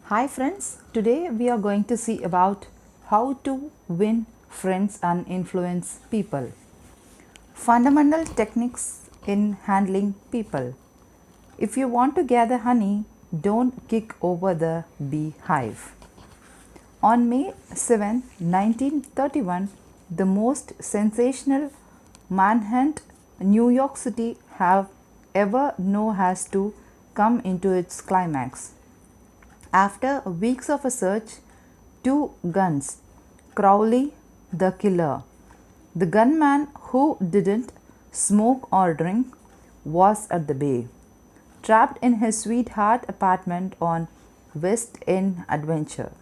Hi friends, today we are going to see about how to win friends and influence people. Fundamental techniques in handling people. If you want to gather honey, don't kick over the beehive. On May 7, 1931, the most sensational manhunt New York City have ever known has to come into its climax. After weeks of a search, two guns, Crowley the killer, the gunman who didn't smoke or drink, was at the bay, trapped in his sweetheart apartment on West End Adventure.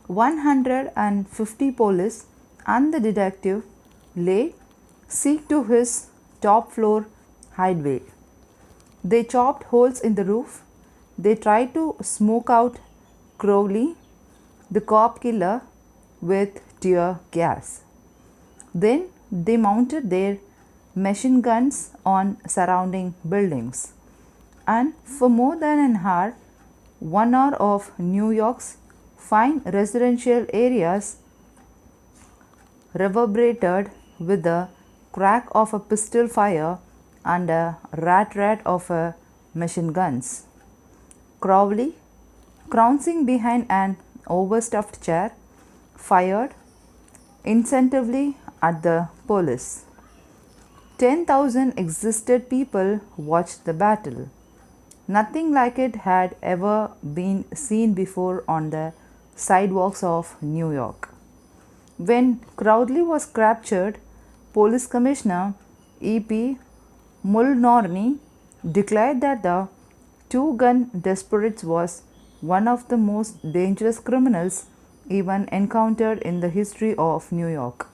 150 police and the detective lay siege to his top floor hideaway. They chopped holes in the roof. They tried to smoke out Crowley, the cop killer, with tear gas. Then they mounted their machine guns on surrounding buildings. And for more than an hour, 1 hour of New York's fine residential areas reverberated with the crack of a pistol fire and a rat of machine guns. Crowley, crouching behind an overstuffed chair, fired incentively at the police. 10,000 exhausted people watched the battle. Nothing like it had ever been seen before on the sidewalks of New York. When Crowley was captured, Police Commissioner E.P. Mulnorny declared that the two-gun desperate was one of the most dangerous criminals even encountered in the history of New York.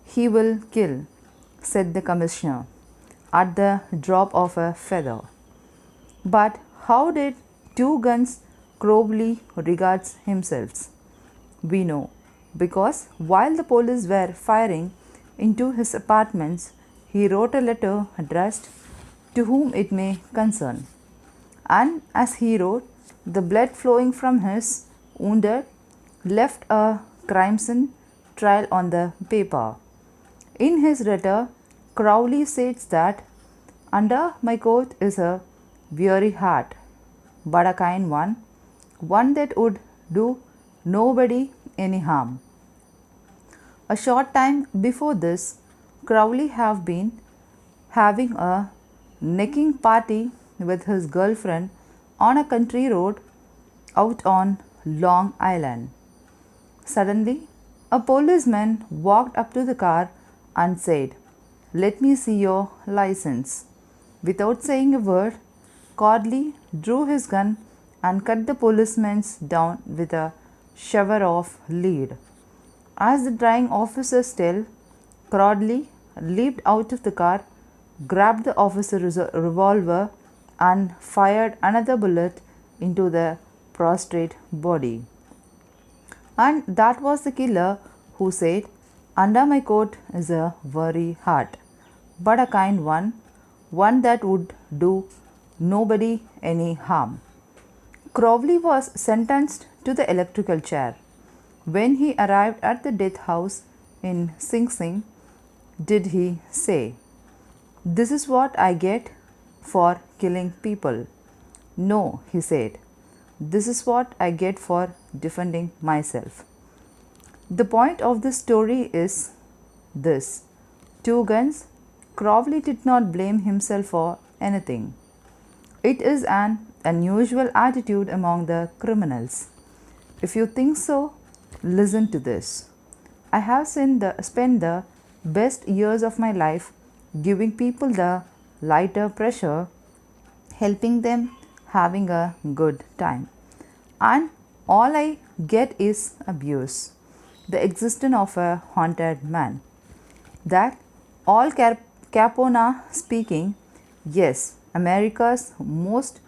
"He will kill," said the commissioner, "at the drop of a feather." But how did two guns Crowley regards himself? We know, because while the police were firing into his apartments, he wrote a letter addressed "To whom it may concern." And as he wrote, the blood flowing from his wounded left a crimson trail on the paper. In his letter, Crowley says that under my coat is a weary heart, but a kind one that would do nobody any harm. A short time before this, Crowley have been having a necking party with his girlfriend on a country road out on Long Island. Suddenly, a policeman walked up to the car and said, "Let me see your license." Without saying a word, Crowley drew his gun and cut the policeman down with a shower of lead. As the dying officers tell, Crowley leaped out of the car, grabbed the officer's revolver, and fired another bullet into the prostrate body. And that was the killer who said, "Under my coat is a weary heart, but a kind one that would do nobody any harm." Crowley was sentenced to the electrical chair. When he arrived at the death house in Sing Sing, did he say, "This is what I get for killing people"? No, he said, "This is what I get for defending myself." The point of this story is this: two guns, Crowley did not blame himself for anything. It is an unusual attitude among the criminals. If you think so, listen to this. I have spent the best years of my life giving people the lighter pressure, helping them, having a good time. And all I get is abuse, the existence of a haunted man. That all Capone speaking, yes, America's most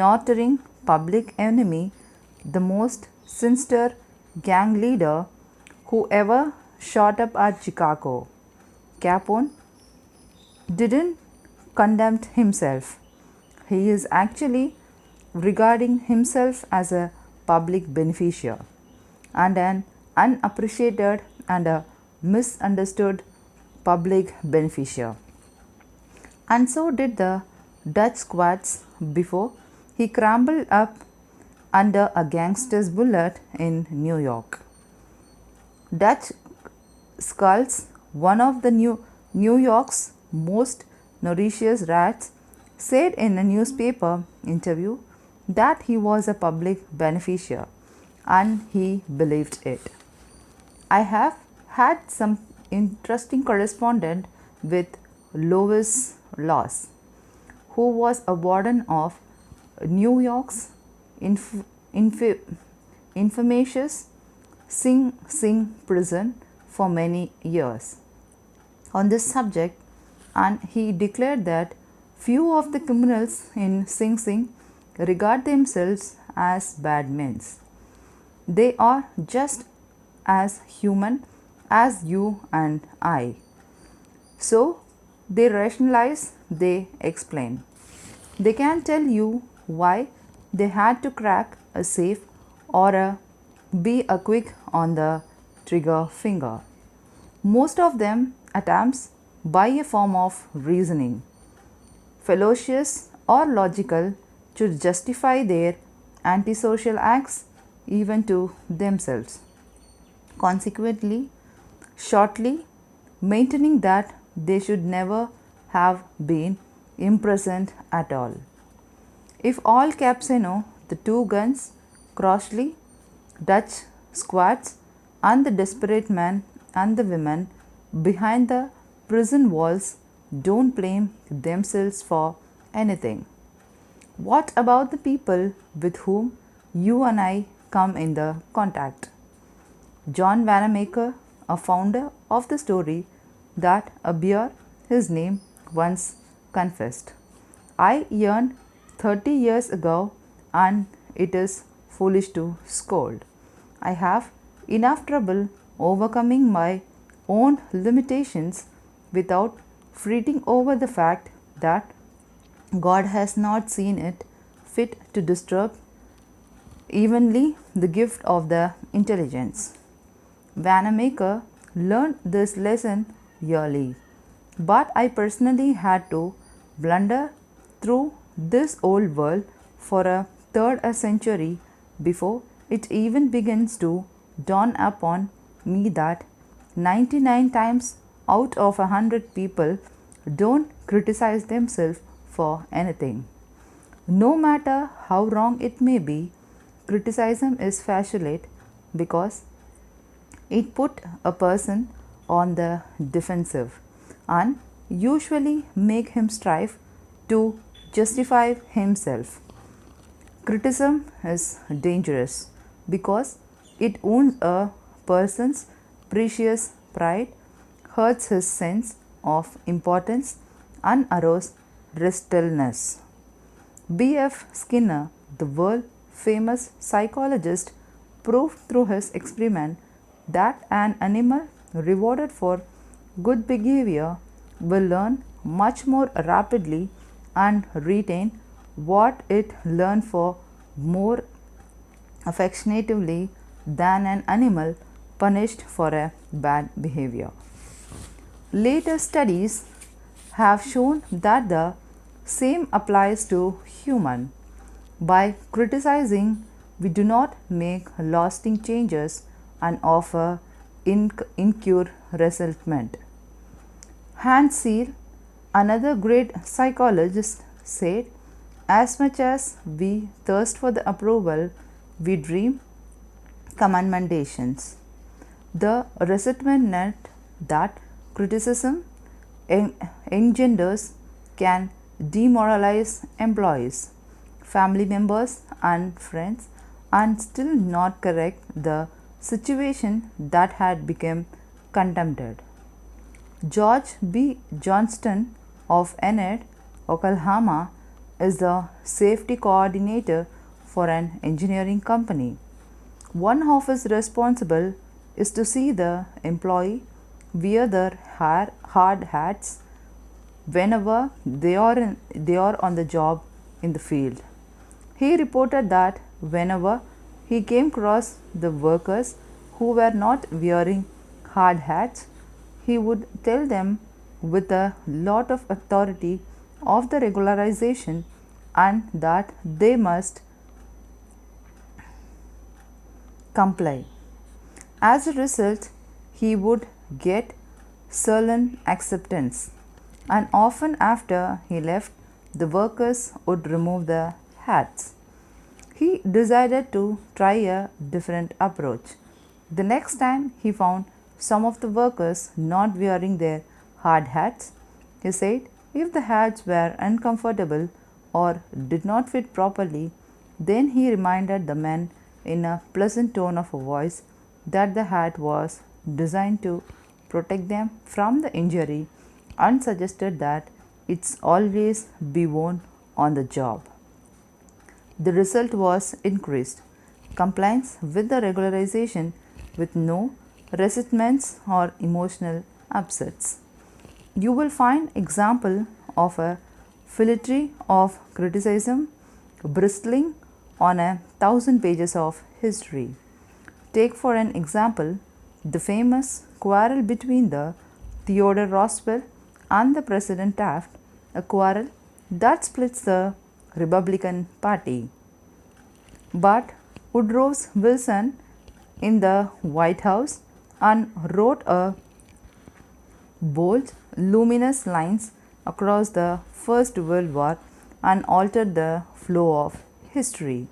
notorious public enemy, the most sinister gang leader who ever shot up at Chicago. Capone didn't condemn himself. He is actually regarding himself as a public beneficiary and an unappreciated and a misunderstood public beneficiary. And so did the Dutch squads before he crumbled up under a gangster's bullet in New York. Dutch skulls, one of the New York's most notorious rats, said in a newspaper interview that he was a public beneficiary, and he believed it. I have had some interesting correspondence with Lois Laws, who was a warden of New York's infamous Sing Sing prison for many years on this subject, and he declared that few of the criminals in Sing Sing regard themselves as bad men. They are just as human as you and I. So they rationalize, they explain. They can tell you why they had to crack a safe or be a quick on the trigger finger. Most of them attempts by a form of reasoning, fallacious or logical, to justify their antisocial acts even to themselves. Consequently, shortly maintaining that they should never have been imprisoned at all. If all Capsano, the two guns, Crowley, Dutch squads, and the desperate men and the women behind the prison walls don't blame themselves for anything, what about the people with whom you and I come in the contact? John Wanamaker, a founder of the story that a bear, his name, once confessed, I yearned 30 years ago, and it is foolish to scold. I have enough trouble overcoming my own limitations without fretting over the fact that God has not seen it fit to disturb evenly the gift of the intelligence. Wanamaker learned this lesson yearly, but I personally had to blunder through this old world for a third a century before it even begins to dawn upon me that 99 times out of 100 people don't criticize themselves for anything. No matter how wrong it may be, criticism is facile because it puts a person on the defensive and usually make him strive to justify himself. Criticism is dangerous because it wounds a person's precious pride, hurts his sense of importance, and arouses restlessness. B.F. Skinner, the world famous psychologist, proved through his experiment that an animal rewarded for good behavior will learn much more rapidly and retain what it learned for more affectionately than an animal punished for a bad behavior. Later studies have shown that the same applies to human. By criticizing, we do not make lasting changes and offer incur resentment. Hans Seyle, another great psychologist, said, as much as we thirst for the approval, we dream commendations. The resentment that criticism engenders can demoralize employees, family members, and friends, and still not correct the situation that had become contemplated. George B. Johnston of Enid, Oklahoma, is the safety coordinator for an engineering company. One of his responsibilities is to see the employee wear their hard hats whenever they are on the job in the field. He reported that whenever he came across the workers who were not wearing hard hats, he would tell them with a lot of authority of the regularization and that they must comply. As a result, he would get sullen acceptance, and often after he left, the workers would remove the hats. He decided to try a different approach. The next time he found some of the workers not wearing their hard hats, he said if the hats were uncomfortable or did not fit properly, then he reminded the men in a pleasant tone of voice that the hat was designed to protect them from the injury and suggested that it's always be worn on the job. The result was increased compliance with the regularization with no resentments or emotional upsets. You will find example of a philtre of criticism bristling on 1,000 pages of history. Take for an example the famous quarrel between the Theodore Roosevelt and the President Taft, a quarrel that splits the Republican Party. But Woodrow Wilson in the White House and wrote a bold, luminous lines across the First World War and altered the flow of history.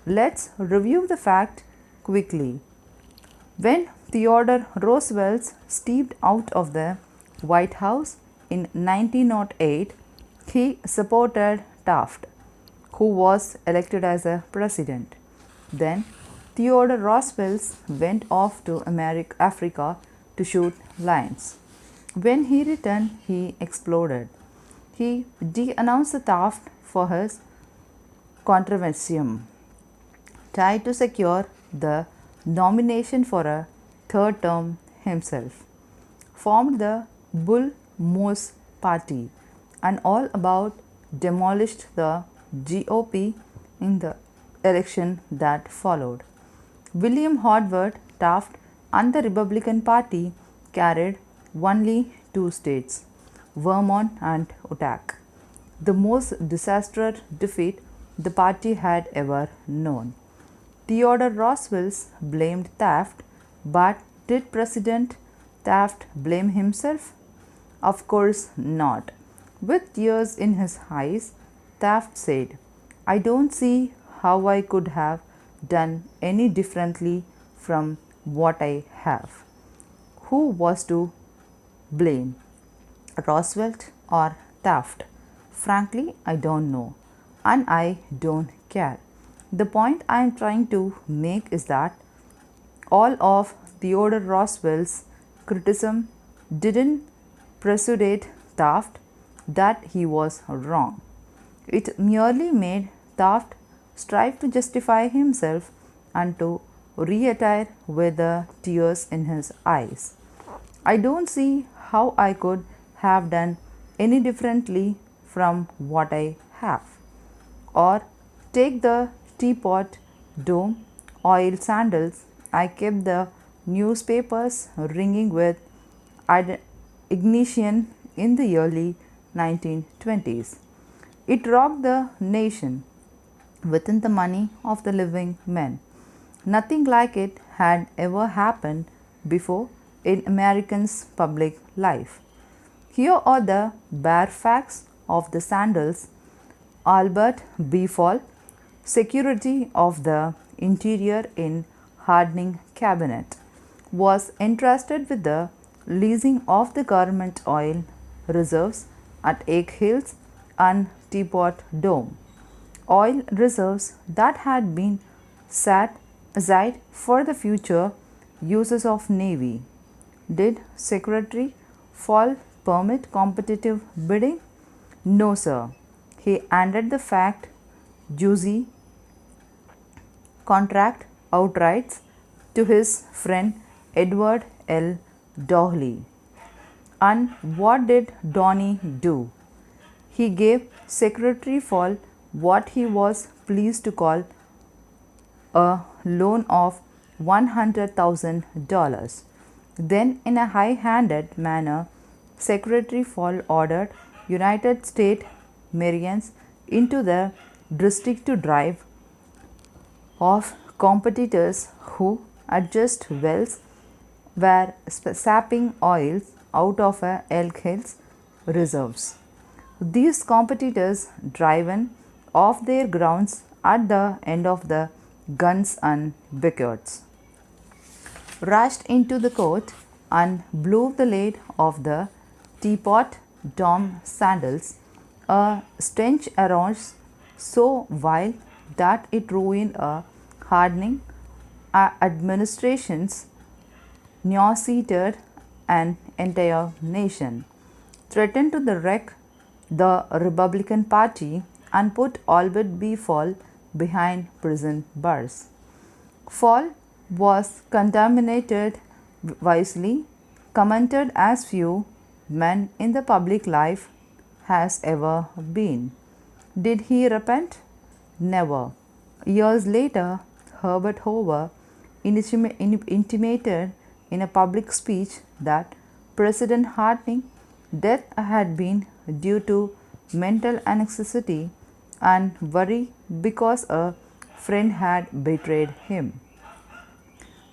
Let's review the fact quickly. When Theodore Roosevelt stepped out of the White House in 1908, he supported Taft, who was elected as a president. Then Theodore Roosevelt went off to Africa to shoot lions. When he returned, he exploded. He denounced Taft for his controversium, tried to secure the nomination for a third term himself, formed the Bull Moose Party, and all about demolished the GOP in the election that followed. William Howard Taft and the Republican Party carried only 2 states, Vermont and Utah, the most disastrous defeat the party had ever known. Theodore Roosevelt blamed Taft, but did President Taft blame himself? Of course not. With tears in his eyes, Taft said, "I don't see how I could have done any differently from what I have." Who was to blame, Roosevelt or Taft? Frankly, I don't know, and I don't care. The point I am trying to make is that all of Theodore Roosevelt's criticism didn't persuade Taft that he was wrong. It merely made Taft strive to justify himself and to retire with the tears in his eyes. I don't see how I could have done any differently from what I have. Or take the teapot dome oil sandals. I kept the newspapers ringing with ignition in the early 1920s. It rocked the nation within the money of the living men. Nothing like it had ever happened before in Americans' public life. Here are the bare facts of the sandals. Albert B. Fall, Secretary of the Interior in Harding Cabinet, was entrusted with the leasing of the government oil reserves at Egg Hills and Teapot Dome. Oil reserves that had been set aside for the future uses of Navy. Did Secretary Fall permit competitive bidding? No, sir. He handed the fact juicy contract outright to his friend Edward L. Dowley. And what did Donny do? He gave Secretary Fall what he was pleased to call a loan of $100,000. Then, in a high handed manner, Secretary Fall ordered United States Marines into the district to drive off competitors who, at just wells, were sapping oils out of Elk Hills reserves. These competitors, driven off their grounds at the end of the guns and buckets, rushed into the court and blew the lid of the teapot. Tom Sandals, a stench arose so vile that it ruined a hardening administration's nauseated an entire nation, threatened to the wreck the Republican Party and put Albert B. Fall behind prison bars. Fall was contaminated wisely, commented as few men in the public life has ever been. Did he repent? Never. Years later, Herbert Hoover intimated in a public speech that President Harding's death had been due to mental anxiety and worry because a friend had betrayed him.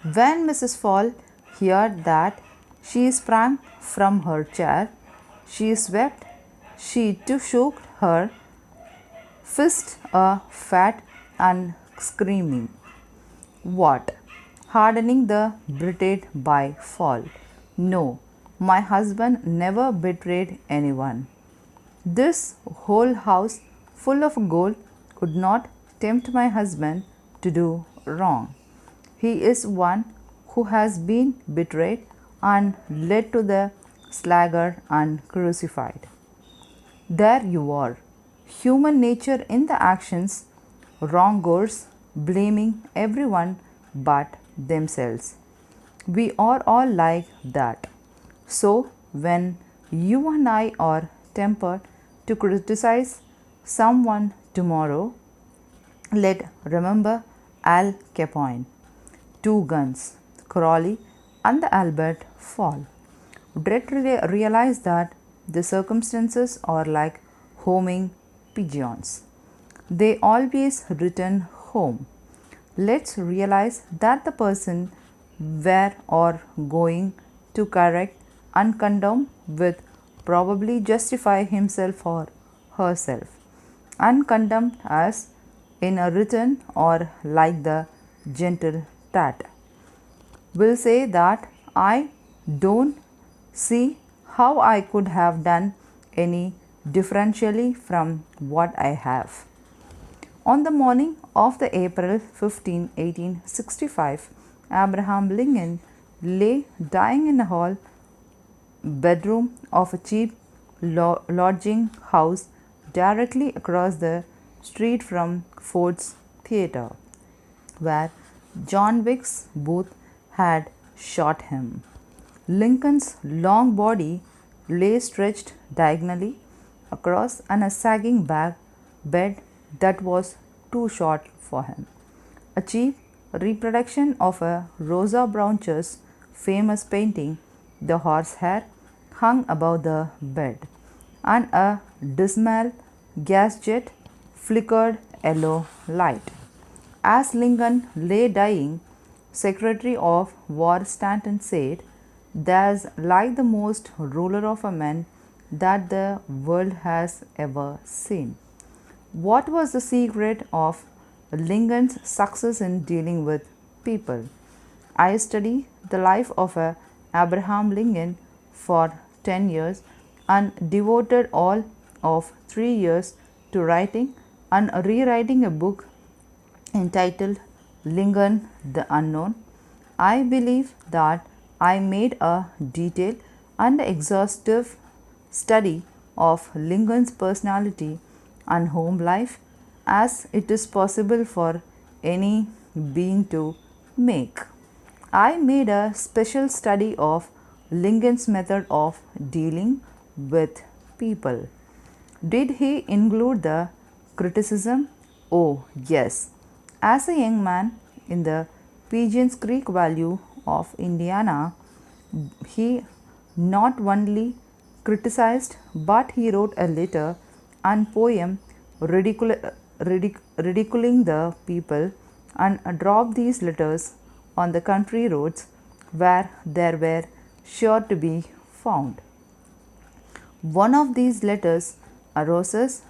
When Mrs. Fall heard that, she sprang from her chair. She swept. She too shook her fist a fat and screaming. What? Hardening the betrayed by Fall. No, my husband never betrayed anyone. This whole house full of gold could not tempt my husband to do wrong. He is one who has been betrayed and led to the slaughter and crucified. There you are, human nature in the actions, wrongdoers blaming everyone but themselves. We are all like that. So, when you and I are tempted to criticize someone tomorrow, let remember Al Capone, two guns, Crowley and the Albert Fall. Let realize that the circumstances are like homing pigeons. They always return home. Let's realize that the person where or going to correct and condemn with probably justify himself or herself, and condemned as in a return or like the gentle tat will say that I don't see how I could have done any differentially from what I have. On the morning of the April 15, 1865, Abraham Lincoln lay dying in a hall bedroom of a cheap lodging house directly across the street from Ford's Theatre, where John Wilkes Booth had shot him. Lincoln's long body lay stretched diagonally across a sagging bed that was too short for him. A cheap reproduction of a Rosa Bronche's famous painting, The Horsehair, hung above the bed, and a dismal gas jet flickered yellow light. As Lincoln lay dying, Secretary of War Stanton said, "There's like the most ruler of a man that the world has ever seen." What was the secret of Lincoln's success in dealing with people? I studied the life of Abraham Lincoln for 10 years and devoted all of 3 years to writing and rewriting a book entitled Lincoln the Unknown. I believe that I made a detailed and exhaustive study of Lincoln's personality and home life as it is possible for any being to make. I made a special study of Lincoln's method of dealing with people. Did he include the Criticism? Oh, yes. As a young man in the Pigeons Creek Valley of Indiana, he not only criticized but he wrote a letter and poem ridiculing the people and dropped these letters on the country roads where they were sure to be found. One of these letters arouses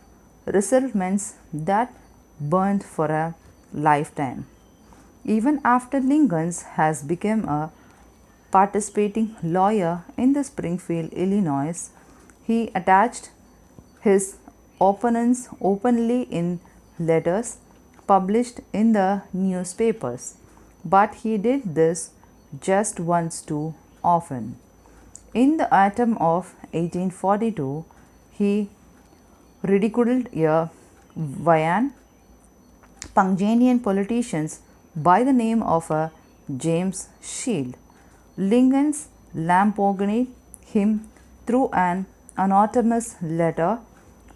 resentments that burned for a lifetime. Even after Lincoln has become a participating lawyer in the Springfield, Illinois, he attached his opponents openly in letters published in the newspapers, but he did this just once too often. In the autumn of 1842, he ridiculed a Vian Pungenian politicians by the name of James Seyle. Lincoln's lampooned him through an anonymous letter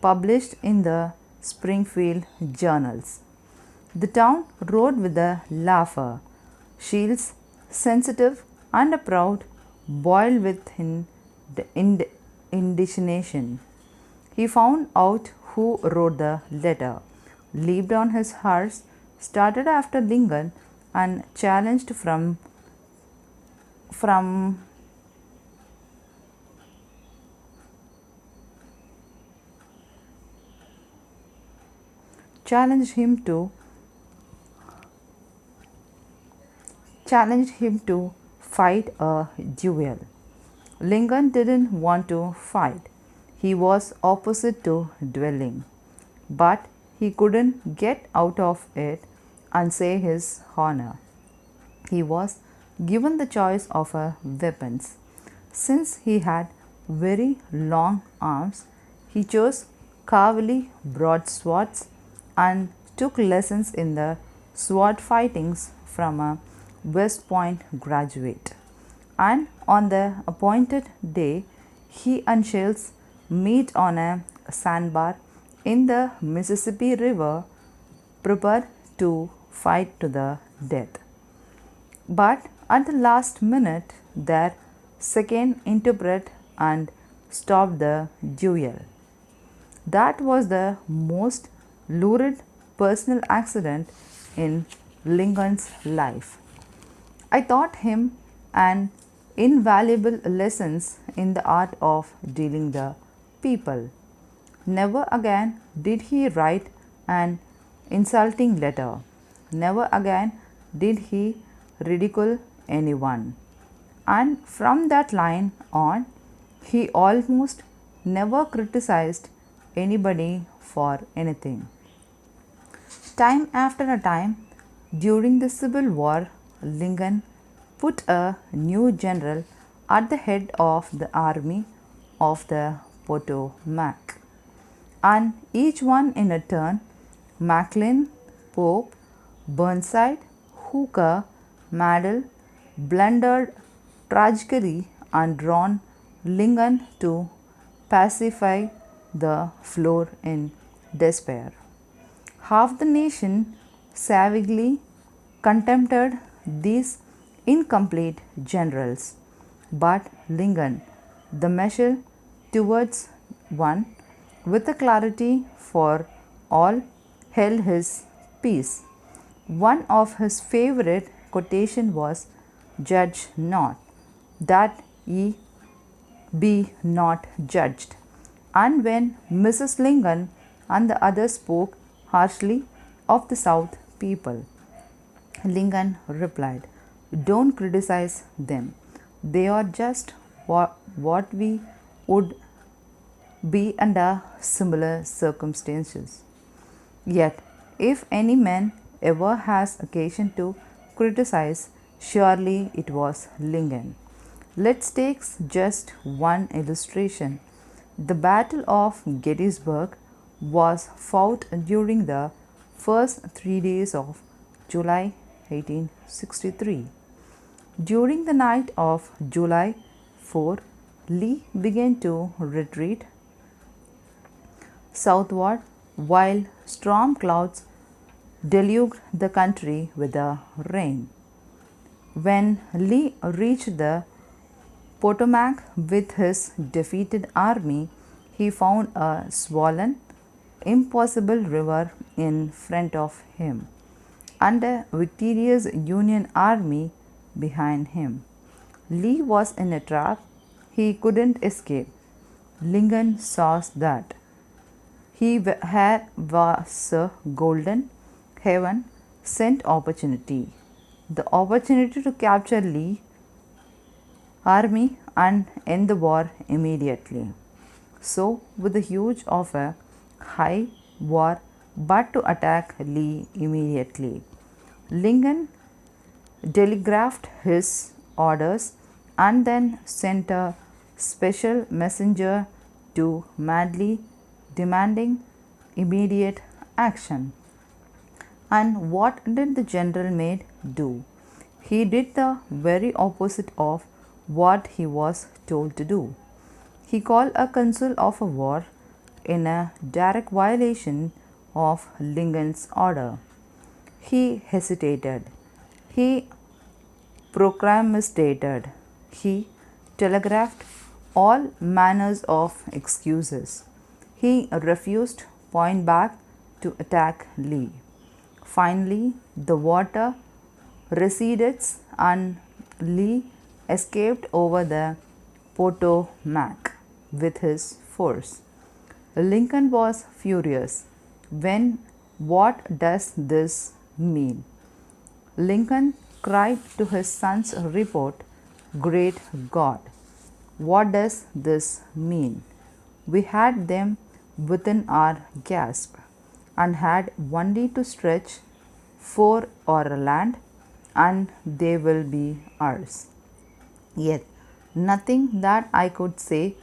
published in the Springfield journals. The town wrote with a laugher. Seyle's sensitive and proud boiled within the indignation. He found out who wrote the letter, leaped on his horse, started after Lincoln, and challenged challenged him to fight a duel. Lincoln didn't want to fight. He was opposite to dueling, but he couldn't get out of it and say his honor. He was given the choice of weapons. Since he had very long arms, he chose cavalry broadswords and took lessons in the sword fightings from a West Point graduate. And on the appointed day, he and Seyles meet on a sandbar in the Mississippi River, prepared to fight to the death. But at the last minute, their second interpret and stopped the duel. That was the most lurid personal accident in Lincoln's life. I taught him an invaluable lessons in the art of dealing the people. Never again did he write an insulting letter. Never again did he ridicule anyone. And from that line on, he almost never criticized anybody for anything. Time after a time, during the Civil War, Lincoln put a new general at the head of the army of the Potomac, and each one in a turn, Macklin, Pope, Burnside, Hooker, Madel, blundered tragically and drawn Lincoln to pacify the floor in despair. Half the nation savagely contempted these incomplete generals, but Lincoln, the measure towards one, with a clarity for all, held his peace. One of his favorite quotation was, "Judge not, that ye be not judged." And when Mrs. Lincoln and the others spoke harshly of the South people, Lincoln replied, "Don't criticize them. They are just what we would be under similar circumstances. Yet, if any man ever has occasion to criticize, surely it was Lincoln." Let's take just one illustration. The Battle of Gettysburg was fought during the first 3 days of July 1863. During the night of July 4, Lee began to retreat southward while storm clouds deluged the country with the rain. When Lee reached the Potomac with his defeated army, he found a swollen, impossible river in front of him and a victorious Union army behind him. Lee was in a trap he couldn't escape. Lincoln saw that. He was a golden heaven sent opportunity. The opportunity to capture Lee army and end the war immediately. So, with the huge of a high war but to attack Lee immediately, Lincoln telegraphed his orders and then sent a special messenger to Madley demanding immediate action. And what did the general Meade do? He did the very opposite of what he was told to do. He called a council of war in a direct violation of Lincoln's order. He hesitated. He procrastinated. He telegraphed all manners of excuses. He refused point blank to attack Lee. Finally, the water receded and Lee escaped over the Potomac with his force. Lincoln was furious. What does this mean? Lincoln cried to his son's report, "Great God, what does this mean? We had them within our grasp and had only to stretch for our land and they will be ours. Yet nothing that I could say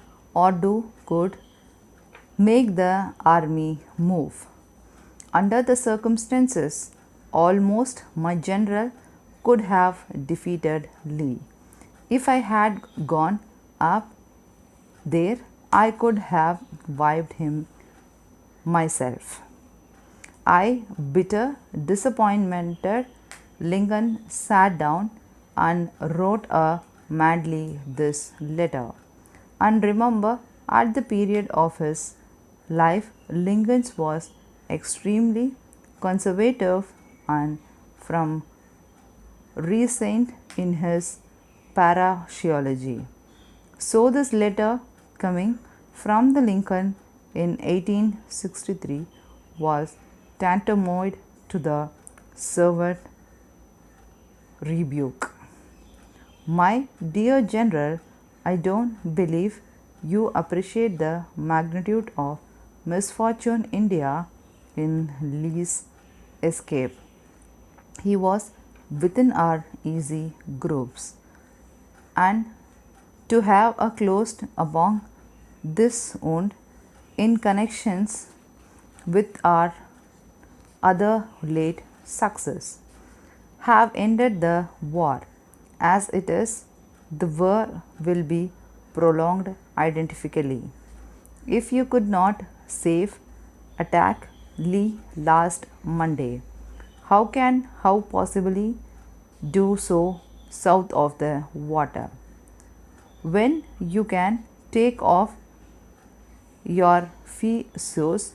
or do could make the army move. Under the circumstances, almost my general could have defeated Lee. If I had gone up there, I could have wiped him myself." Bitter disappointed, Lincoln sat down and wrote Madley this letter. And remember, at the period of his life, Lincoln was extremely conservative and from recent in his parapsychology. So this letter coming from the Lincoln in 1863 was tantamount to the servant rebuke. "My dear General, I don't believe you appreciate the magnitude of misfortune India in Lee's escape. He was within our easy groups, and to have a closed among this wound in connections with our other late success have ended the war. As it is, the war will be prolonged identically. If you could not save attack Lee last Monday, how possibly do so south of the water, when you can take off your fee source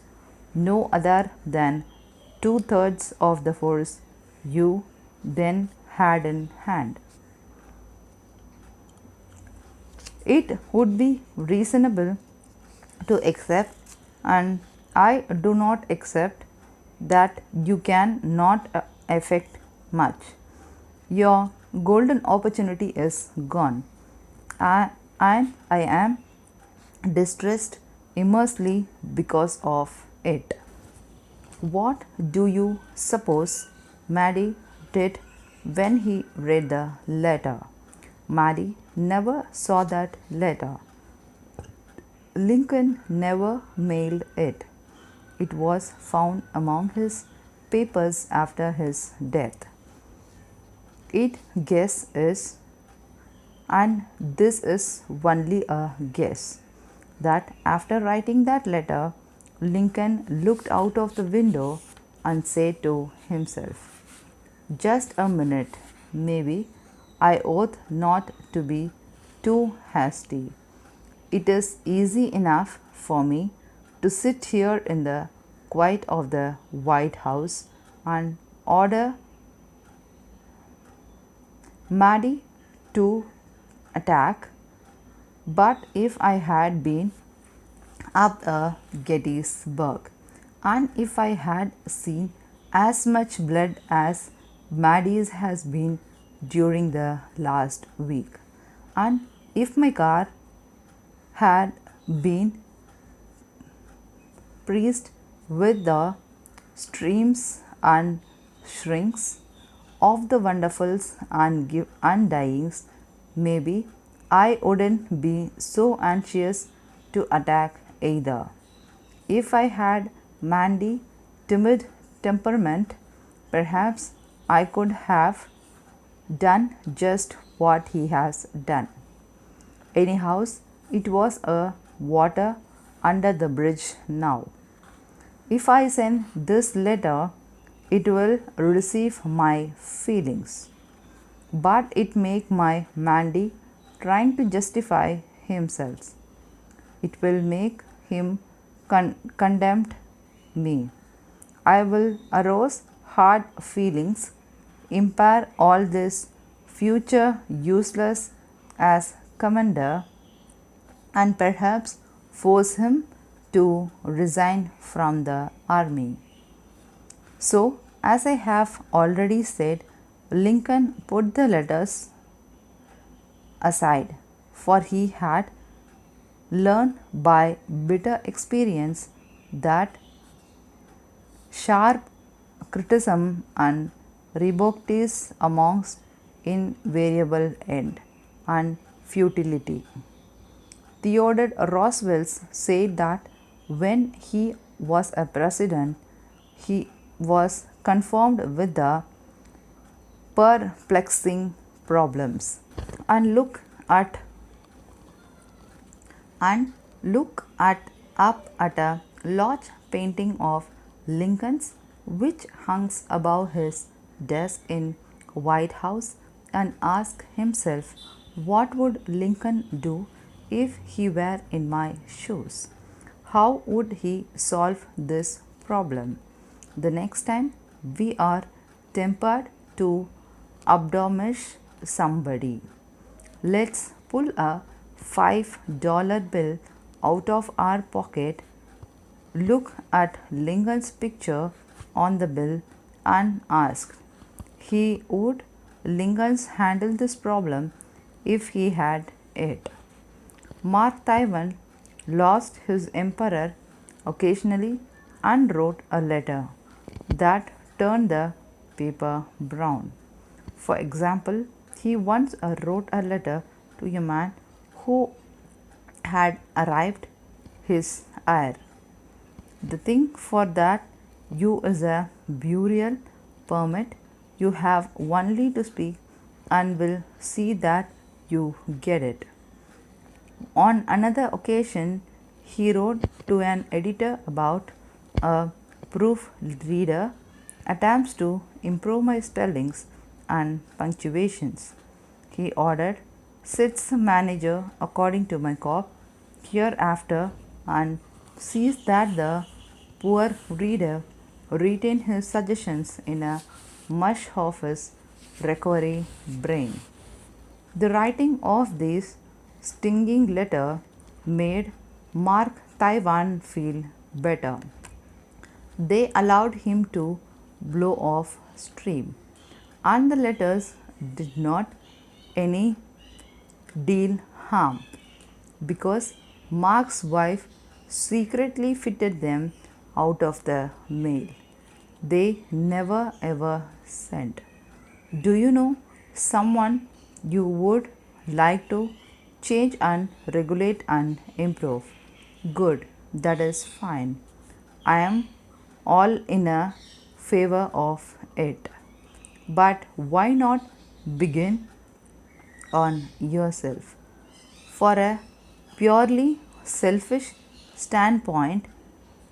no other than 2/3 of the force you then had in hand? It would be reasonable to accept, and I do not accept, that you can not effect much. Your golden opportunity is gone, and I am distressed immensely because of it." What do you suppose Maddy did when he read the letter? Maddy never saw that letter. Lincoln never mailed it. It was found among his papers after his death. It guess is, and this is only a guess, that after writing that letter, Lincoln looked out of the window and said to himself, "Just a minute, maybe I ought not to be too hasty. It is easy enough for me to sit here in the quiet of the White House and order Maddie to attack, but if I had been up at Gettysburg, and if I had seen as much blood as Maddie's has been during the last week, and if my car had been priest with the streams and shrinks of the wonderfuls and undyings, maybe I wouldn't be so anxious to attack either. If I had Mandy timid temperament, perhaps I could have done just what he has done. Anyhow, it was a water under the bridge now. If I send this letter, it will receive my feelings, but it make my Mandy trying to justify himself. It will make him condemn me. I will arouse hard feelings, impair all this future useless as commander, and perhaps force him to resign from the army. So, as I have already said, Lincoln put the letters aside, for he had learned by bitter experience that sharp criticism and rebuke is amongst invariable end and futility. Theodore Roosevelt said that when he was a president, he was confronted with the perplexing problems and look at up at a large painting of Lincoln's which hangs above his desk in White House and ask himself, what would Lincoln do if he were in my shoes? How would he solve this problem? The next time we are tempted to admonish somebody, let's pull a $5 bill out of our pocket, look at Lincoln's picture on the bill and ask, he would Lincoln's handle this problem if he had it? Mark Twain lost his emperor occasionally and wrote a letter that turned the paper brown. For example, he once wrote a letter to a man who had arrived his heir. The thing for that you is a burial permit. You have only to speak and will see that you get it. On another occasion, he wrote to an editor about a proofreader attempts to improve my spellings and punctuations. He ordered sits manager according to my cop hereafter and sees that the poor reader retain his suggestions in a mush of his recovery brain. The writing of this stinging letter made Mark Twain feel better. They allowed him to blow off steam, and the letters did not any deal harm because Mark's wife secretly fitted them out of the mail. They never ever sent. Do you know someone you would like to change and regulate and improve? Good, that is fine. I am all in a favor of it. But why not begin on yourself? For a purely selfish standpoint,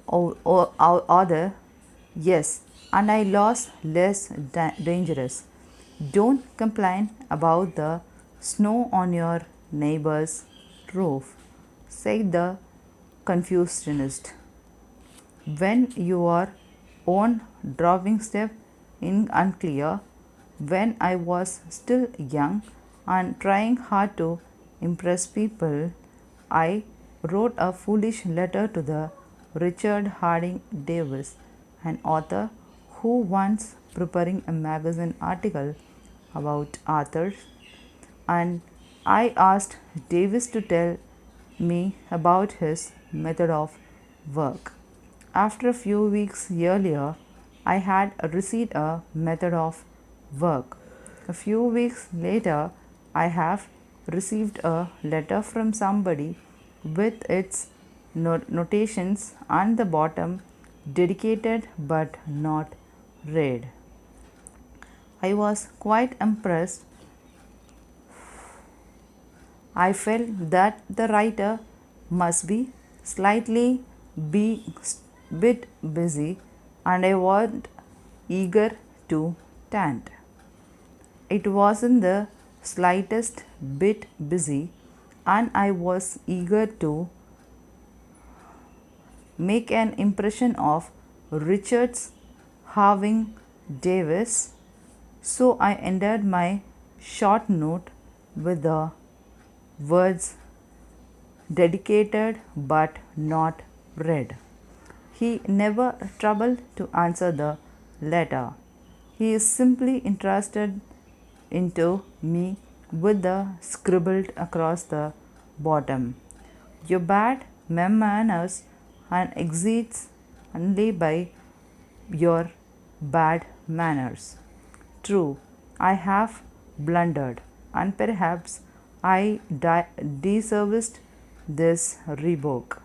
Other, yes, and I lost less dangerous. Don't complain about the snow on your neighbor's roof, said the Confucianist. When your own driving step in unclear, when I was still young and trying hard to impress people, I wrote a foolish letter to the Richard Harding Davis, an author who once preparing a magazine article about authors, and I asked Davis to tell me about his method of work. After a few weeks earlier, I had received a method of work. A few weeks later, I have received a letter from somebody with its notations on the bottom, dedicated but not read. I was quite impressed. I felt that the writer must be slightly be bit busy, and I was eager to tant. It wasn't the slightest bit busy, and I was eager to make an impression of Richard's Harding Davis, so I ended my short note with the words dedicated but not read. He never troubled to answer the letter. He is simply interested into me with the scribbled across the bottom. Your bad manners and exceeds only by your bad manners. True, I have blundered, and perhaps I deserved this rebuke.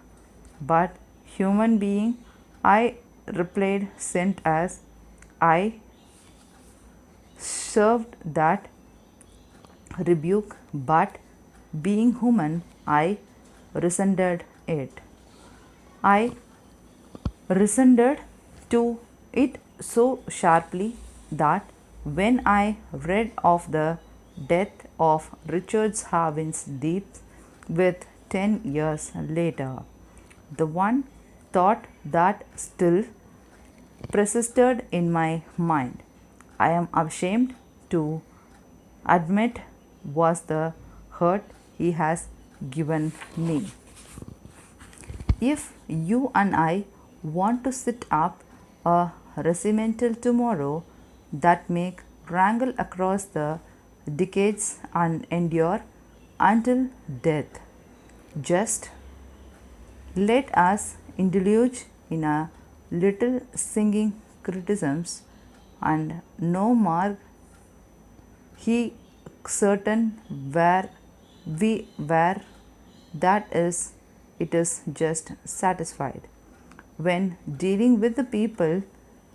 But human being, I replied, sent as I served that rebuke, but being human, I resented it. I resented to it so sharply that when I read of the death of Richard Harvin's deeds with 10 years later, the one thought that still persisted in my mind, I am ashamed to admit, was the hurt he has given me. If you and I want to sit up a regimental tomorrow that may wrangle across the decades and endure until death, just let us indulge in a little singing criticisms, and no more he certain where we were, that is, it is just satisfied. When dealing with the people,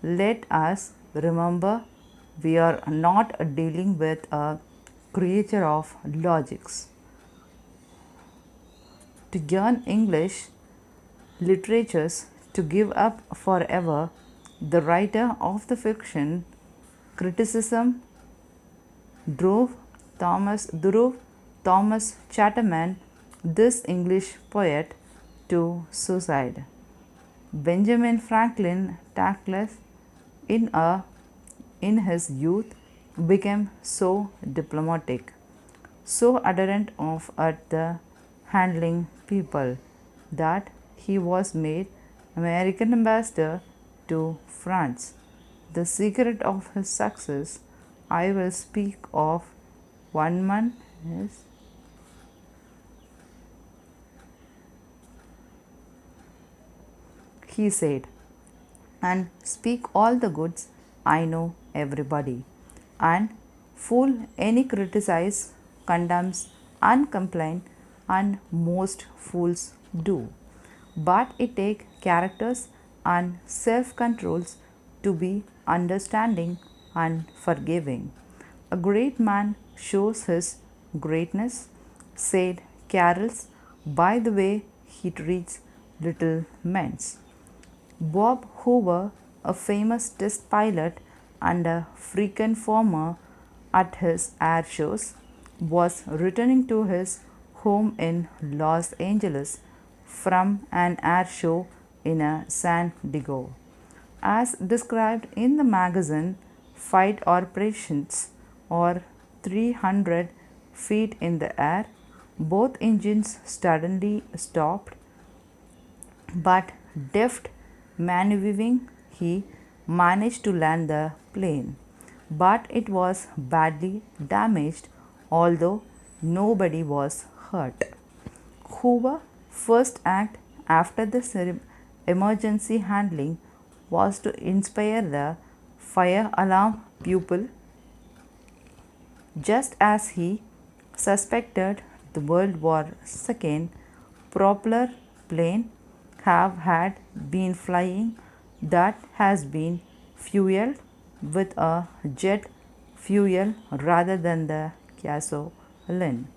let us remember we are not dealing with a creature of logics. To learn English literatures, to give up forever the writer of the fiction, criticism drove Thomas Chatterman, this English poet, to suicide. Benjamin Franklin, tactless in his youth, became so diplomatic, so adherent of at the handling people, that he was made American ambassador to France. The secret of his success, I will speak of one man is he said, and speak all the goods, I know everybody, and fool any criticize, condemns, and complain, and most fools do. But it takes characters and self-controls to be understanding and forgiving. A great man shows his greatness, said Carols, by the way he treats little men. Bob Hoover, a famous test pilot and a frequent performer at his air shows, was returning to his home in Los Angeles from an air show in San Diego. As described in the magazine, flight operations or 300 feet in the air, both engines suddenly stopped, but deft maneuvering he managed to land the plane. But it was badly damaged, although nobody was hurt. Hoover's first act after the emergency handling was to inspire the fire alarm pupil, just as he suspected the World War II propeller plane have had been flying that has been fueled with a jet fuel rather than the gasoline.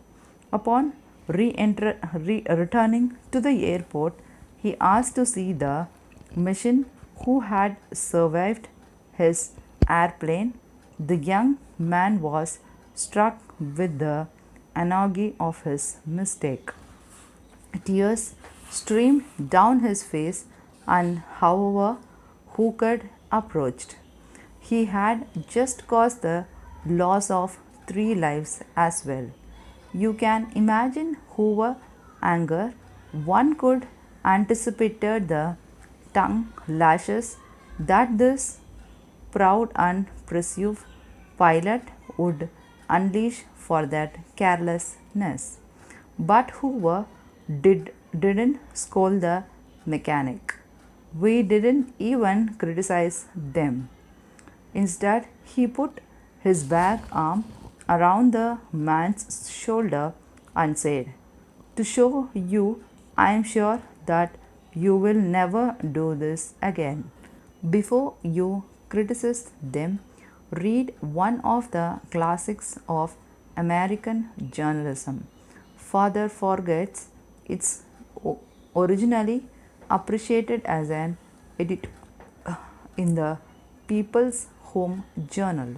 Upon returning to the airport, he asked to see the machine who had survived his airplane. The young man was struck with the agony of his mistake. Tears streamed down his face, and however Hooker approached, he had just caused the loss of 3 lives as well. You can imagine Hoover's anger. One could anticipate the tongue lashes that this proud and presumed pilot would unleash for that carelessness. But Hoover didn't scold the mechanic. We didn't even criticize them. Instead, he put his bare arm around the man's shoulder and said, "To show you, I am sure that you will never do this again. Before you criticize them, read one of the classics of American journalism. Father Forgets." It's originally appreciated as an edit in the People's Home Journal.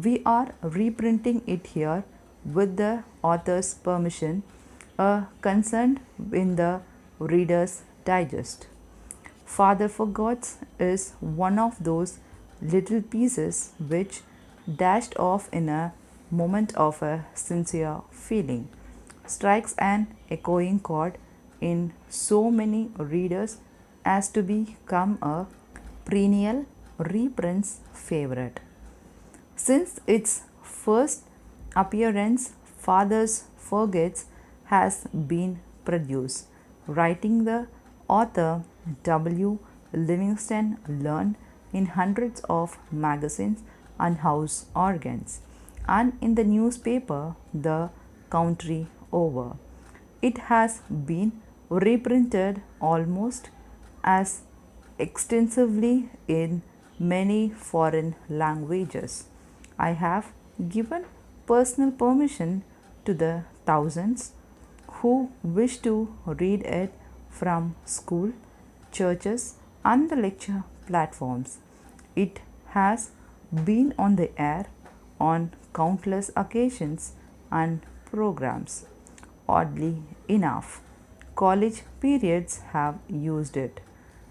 We are reprinting it here with the author's permission, concerned in the Reader's Digest. Father Forgets is one of those little pieces which dashed off in a moment of a sincere feeling, strikes an echoing chord in so many readers as to become a perennial reprint's favorite. Since its first appearance, Father Forgets has been produced, writing the author W. Livingston learned in hundreds of magazines and house organs, and in the newspaper the country over. It has been reprinted almost as extensively in many foreign languages. I have given personal permission to the thousands who wish to read it from school, churches, and the lecture platforms. It has been on the air on countless occasions and programs. Oddly enough, college periods have used it,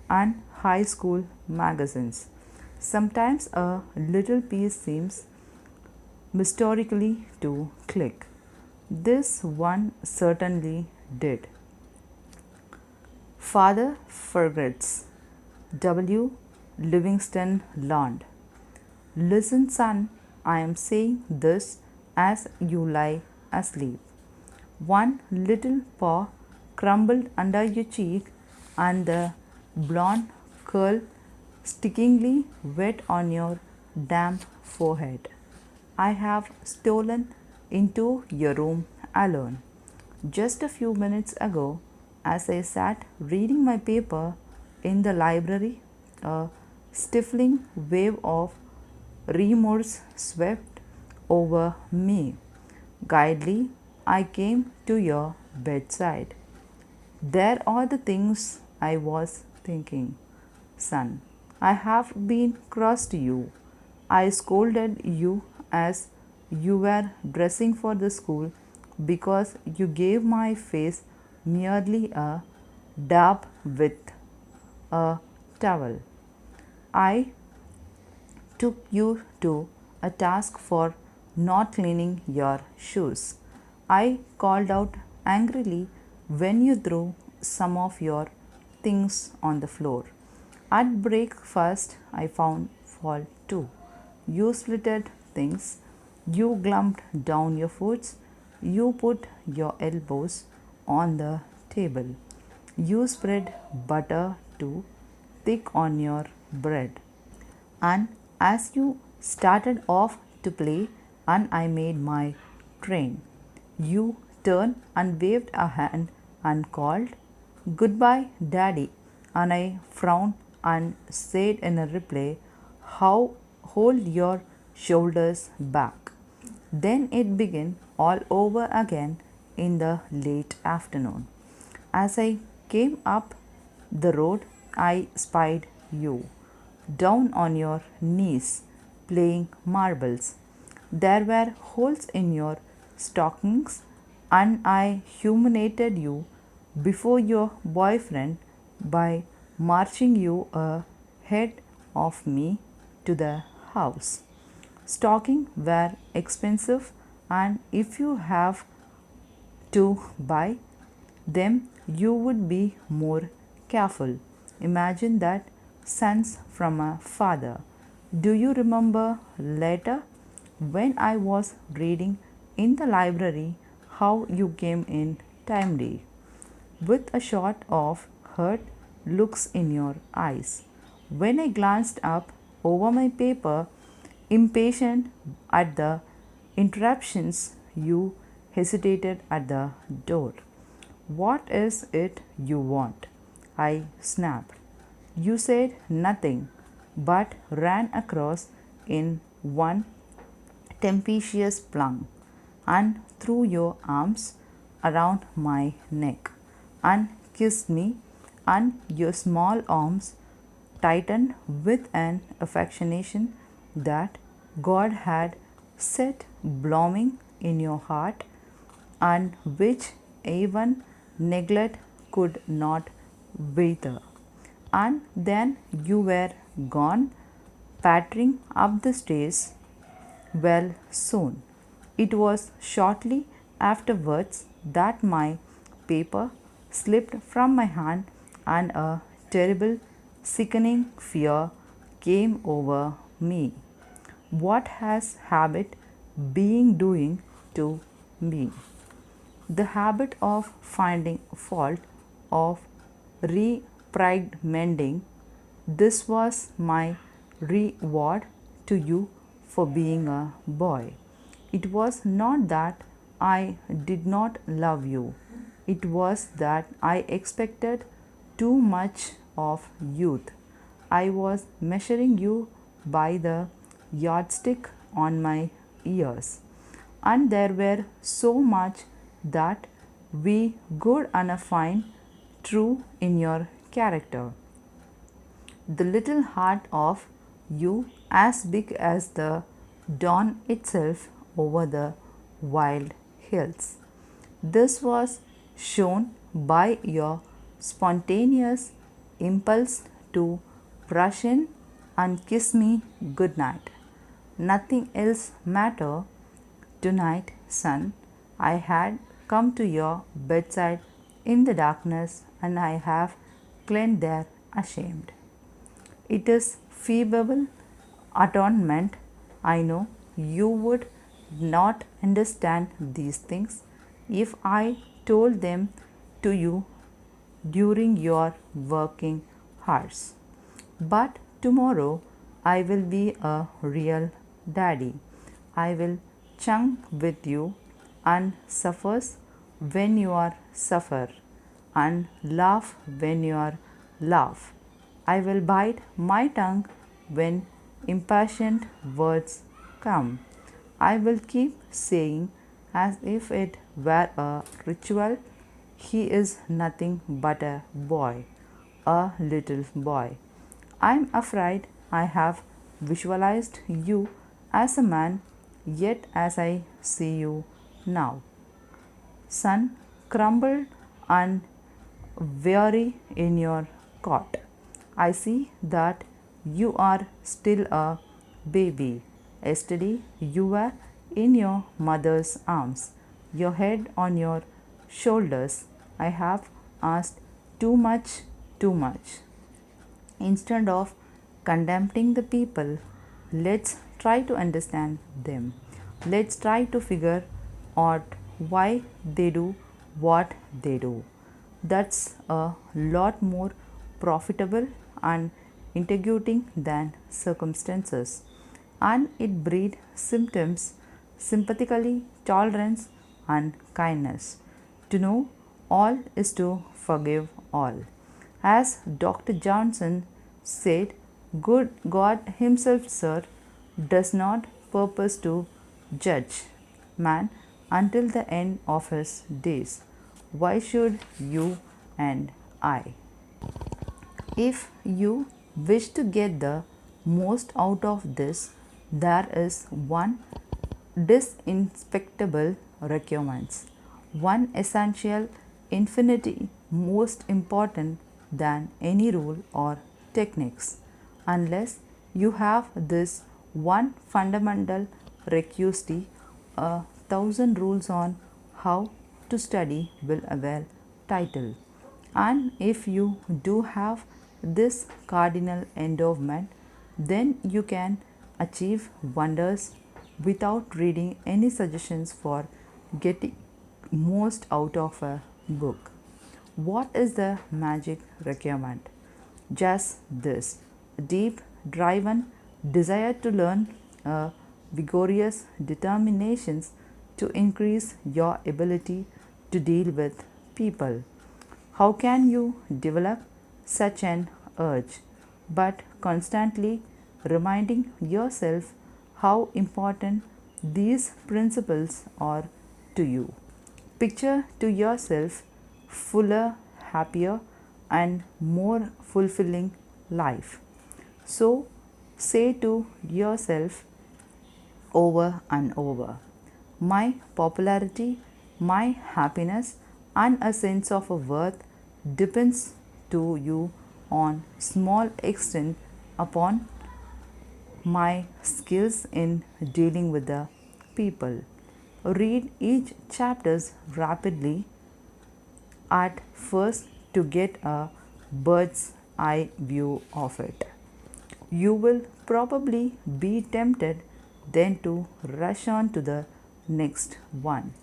and high school magazines. Sometimes a little piece seems mysteriously to click. This one certainly did. Father Forgets. W. Livingston Lund. Listen, son, I am saying this as you lie asleep. One little paw crumbled under your cheek, and the blonde curl stickingly wet on your damp forehead. I have stolen into your room alone. Just a few minutes ago, as I sat reading my paper in the library, a stifling wave of remorse swept over me. Guidely, I came to your bedside. There are the things I was thinking. son. I have been cross to you. I scolded you as you were dressing for the school because you gave my face merely a dab with a towel. I took you to a task for not cleaning your shoes. I called out angrily when you threw some of your things on the floor. At breakfast, I found fault too. You slitted things, you glumped down your foots, you put your elbows on the table, you spread butter too thick on your bread. And as you started off to play and I made my train, you turned and waved a hand and called, "Goodbye, Daddy." And I frowned and said in a reply, "How hold your shoulders back." Then it began all over again in the late afternoon. As I came up the road, I spied you down on your knees playing marbles. There were holes in your stockings, and I humiliated you before your boyfriend by marching you ahead of me to the house. Stockings were expensive, and if you have to buy them, you would be more careful. Imagine that sense from a father. Do you remember later when I was reading in the library how you came in timely with a sort of hurt looks in your eyes? When I glanced up over my paper, impatient at the interruptions, you hesitated at the door. "What is it you want?" I snapped. You said nothing, but ran across in one tempestuous plunge and threw your arms around my neck and kissed me, and your small arms tightened with an affection that God had set blooming in your heart, and which even neglect could not wither. And then you were gone, pattering up the stairs. Well, soon. It was shortly afterwards that my paper slipped from my hand, and a terrible, sickening fear came over me. What has habit been doing to me? The habit of finding fault, of reprimanding. This was my reward to you for being a boy. It was not that I did not love you, it was that I expected too much of youth. I was measuring you by the yardstick on my ears, and there were so much that we good and fine true in your character. The little heart of you as big as the dawn itself over the wild hills. This was shown by your spontaneous impulse to rush in and kiss me good night. Nothing else mattered tonight, son. I had come to your bedside in the darkness, and I have climbed there ashamed. It is feeble atonement. I know you would not understand these things if I told them to you during your working hours. But tomorrow I will be a real daddy. I will chunk with you and suffers when you are suffer, and laugh when you are laugh. I will bite my tongue when impassioned words come. I will keep saying as if it were a ritual, "He is nothing but a boy, a little boy." I'm afraid I have visualized you as a man, yet as I see you now. Sun crumbled and weary in your cot. I see that you are still a baby. Yesterday you were in your mother's arms, your head on your shoulders. I have asked too much, too much. Instead of condemning the people, let's try to understand them. Let's try to figure out why they do what they do. That's a lot more profitable and integrating than circumstances, and it breeds symptoms, sympathically, tolerance, and kindness. To know all is to forgive all. As Dr. Johnson said, good God Himself, sir, does not purpose to judge man until the end of his days. Why should you and I? If you wish to get the most out of this, there is one disinspectable requirement, one essential, infinity most important than any rule or techniques. Unless you have this one fundamental requisite, a thousand rules on how to study will avail title. And if you do have this cardinal endowment, then you can achieve wonders without reading any suggestions for getting most out of a book. What is the magic requirement? Just this deep driven desire to learn, a vigorous determinations to increase your ability to deal with people. How can you develop such an urge but constantly reminding yourself how important these principles are to you? Picture to yourself fuller, happier, and more fulfilling life. So say to yourself over and over, my popularity, my happiness, and a sense of a worth depends to you on small extent upon my skills in dealing with the people. Read each chapters rapidly at first to get a bird's eye view of it. You will probably be tempted then to rush on to the next one,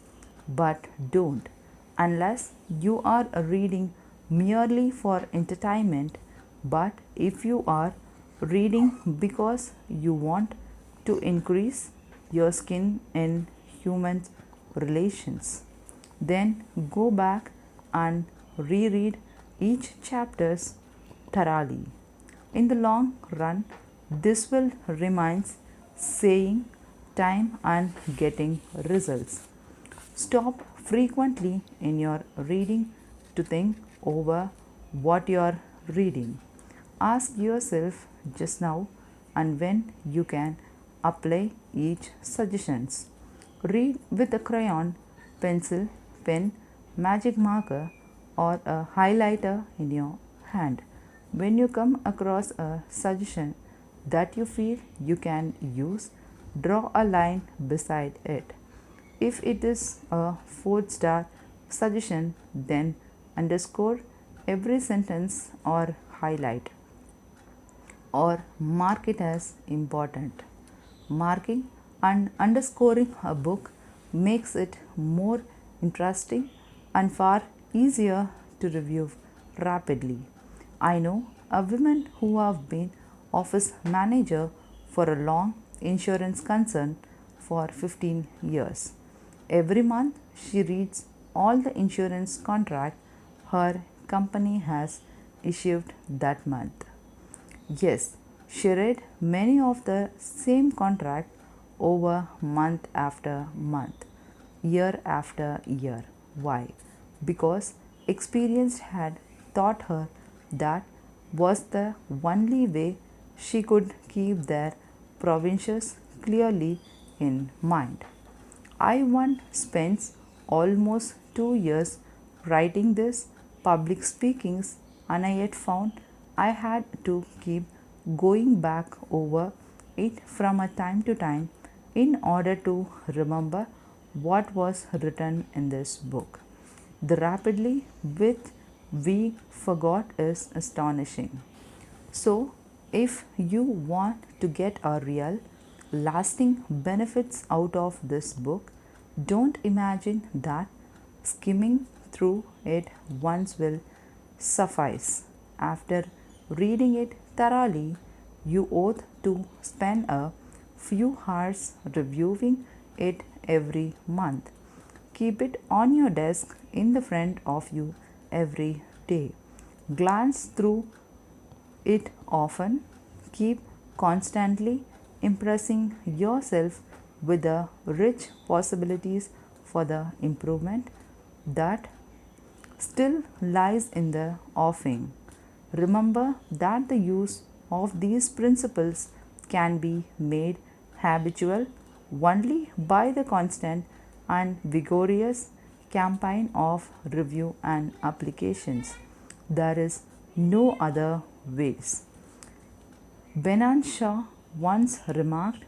but don't unless you are reading merely for entertainment. But if you are reading because you want to increase your skin in human relations, then go back and reread each chapters thoroughly. In the long run, this will remain saying time and getting results. Stop frequently in your reading to think over what you are reading. Ask yourself just now and when you can apply each suggestions. Read with a crayon, pencil, pen, magic marker, or a highlighter in your hand. When you come across a suggestion that you feel you can use, draw a line beside it. If it is a 4-star suggestion, then underscore every sentence or highlight or mark it as important. Marking and underscoring a book makes it more interesting and far easier to review rapidly. I know a woman who have been office manager for a long insurance concern for 15 years. Every month she reads all the insurance contract her company has issued that month. Yes, she read many of the same contract over month after month, year after year. Why? Because experience had taught her that was the only way she could keep their provinces clearly in mind. I once spent almost 2 years writing this public speakings, and I yet found I had to keep going back over it from a time to time in order to remember what was written in this book. The rapidly which we forgot is astonishing. So, if you want to get a real, lasting benefits out of this book, don't imagine that skimming through it once will suffice. After reading it thoroughly, you ought to spend a few hours reviewing it every month. Keep it on your desk in the front of you every day. Glance through it often. Keep constantly impressing yourself with the rich possibilities for the improvement that still lies in the offing. Remember that the use of these principles can be made habitual only by the constant and vigorous campaign of review and applications. There is no other ways. Benan Shaw once remarked,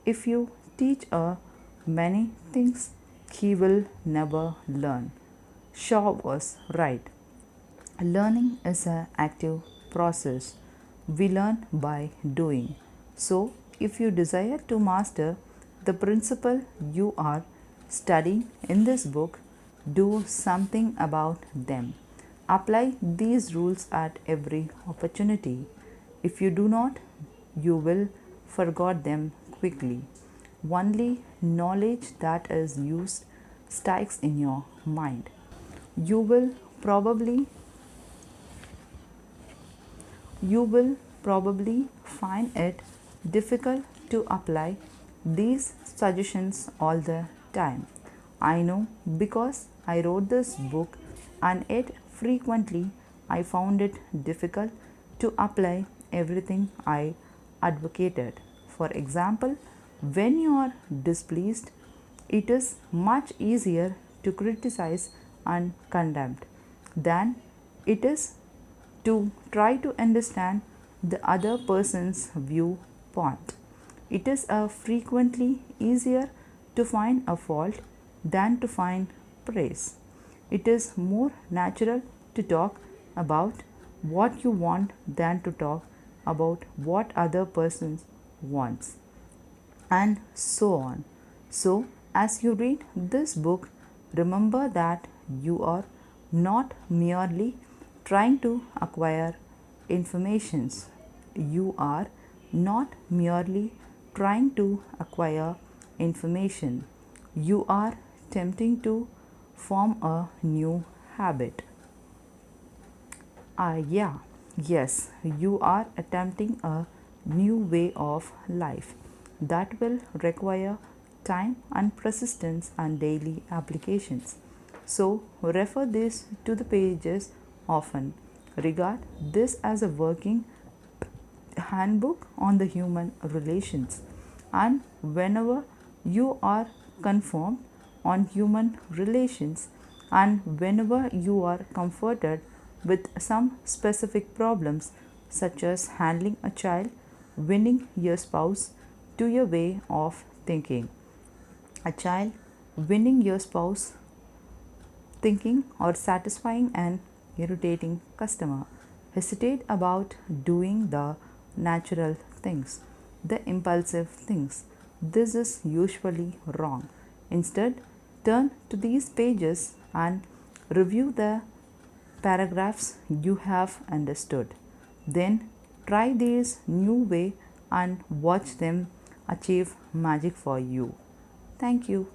"If you teach a many things, he will never learn." Shaw was right. Learning is an active process. We learn by doing. So, if you desire to master the principle you are studying in this book, do something about them. Apply these rules at every opportunity. If you do not, you will forget them quickly. Only knowledge that is used sticks in your mind. You will probably find it difficult to apply these suggestions all the time. I know, because I wrote this book, and yet frequently I found it difficult to apply everything I advocated. For example, when you are displeased, it is much easier to criticize and condemn than it is to try to understand the other person's viewpoint. It is frequently easier to find a fault than to find praise. It is more natural to talk about what you want than to talk about what other person wants, and so on. So, as you read this book, remember that you are not merely trying to acquire informations. You are not merely trying to acquire information. You are attempting to form a new habit. Yes, you are attempting a new way of life that will require time and persistence and daily applications. So, refer this to the pages often. Regard this as a working handbook on the human relations, and whenever you are confirmed on human relations, and whenever you are comforted with some specific problems, such as handling a child, winning your spouse to your way of thinking, a child, winning your spouse thinking, or satisfying an irritating customer, hesitate about doing the natural things, the impulsive things. This is usually wrong. Instead, turn to these pages and review the paragraphs you have understood. Then try this new way and watch them achieve magic for you. Thank you.